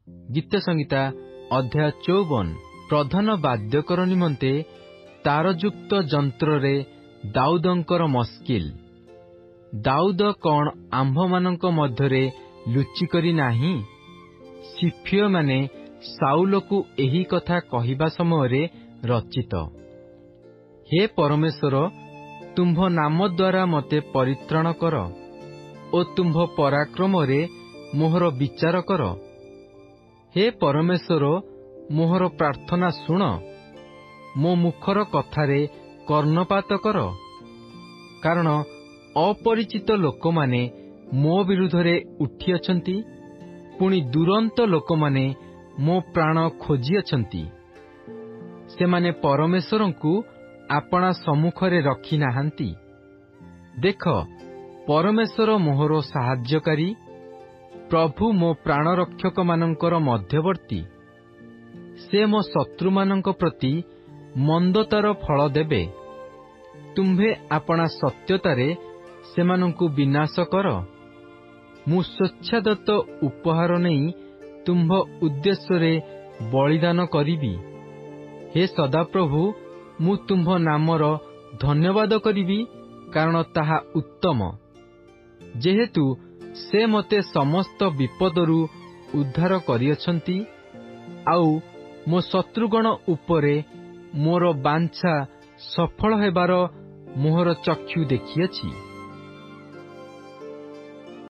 ଗୀତ ସଂହିତା ଅଧ୍ୟାୟ 54। ପ୍ରଧାନ ବାଦ୍ୟକର ନିମନ୍ତେ ତାରଯୁକ୍ତ ଯନ୍ତ୍ରରେ ଦାଉଦଙ୍କର ମସ୍କିଲ। ଦାଉଦ କଣ ଆମ୍ଭମାନଙ୍କ ମଧ୍ୟରେ ଲୁଚିକରି ନାହିଁ? ସିଫିୟମାନେ ସାଉଲକୁ ଏହି କଥା କହିବା ସମୟରେ ରଚିତ। ହେ ପରମେଶ୍ୱର, ତୁମ୍ଭ ନାମ ଦ୍ୱାରା ମୋତେ ପରିତ୍ରାଣ କର ଓ ତୁମ୍ଭ ପରାକ୍ରମରେ ମୋହର ବିଚାର କର। ହେ ପରମେଶ୍ୱର, ମୋହର ପ୍ରାର୍ଥନା ଶୁଣ, ମୋ ମୁଖର କଥାରେ କର୍ଣ୍ଣପାତ କର। କାରଣ ଅପରିଚିତ ଲୋକମାନେ ମୋ ବିରୁଦ୍ଧରେ ଉଠିଅଛନ୍ତି, ପୁଣି ଦୁରନ୍ତ ଲୋକମାନେ ମୋ ପ୍ରାଣ ଖୋଜିଅଛନ୍ତି। ସେମାନେ ପରମେଶ୍ୱରଙ୍କୁ ଆପଣା ସମ୍ମୁଖରେ ରଖି ନାହାନ୍ତି। ଦେଖ, ପରମେଶ୍ୱର ମୋହର ସାହାଯ୍ୟକାରୀ, ପ୍ରଭୁ ମୋ ପ୍ରାଣରକ୍ଷକମାନଙ୍କର ମଧ୍ୟବର୍ତ୍ତୀ। ସେ ମୋ ଶତ୍ରୁମାନଙ୍କ ପ୍ରତି ମନ୍ଦତାର ଫଳ ଦେବେ। ତୁମ୍ଭେ ଆପଣା ସତ୍ୟତାରେ ସେମାନଙ୍କୁ ବିନାଶ କର। ମୁଁ ସ୍ୱେଚ୍ଛାଦତ୍ତ ଉପହାର ନେଇ ତୁମ୍ଭ ଉଦ୍ଦେଶ୍ୟରେ ବଳିଦାନ କରିବି। ହେ ସଦାପ୍ରଭୁ, ମୁଁ ତୁମ୍ଭ ନାମର ଧନ୍ୟବାଦ କରିବି, କାରଣ ତାହା ଉତ୍ତମ। ଯେହେତୁ ସେ ମୋତେ ସମସ୍ତ ବିପଦରୁ ଉଦ୍ଧାର କରିଅଛନ୍ତି, ଆଉ ମୋ ଶତ୍ରୁଗଣ ଉପରେ ମୋର ବାଞ୍ଛା ସଫଳ ହେବାର ମୋହର ଚକ୍ଷୁ ଦେଖିଅଛି।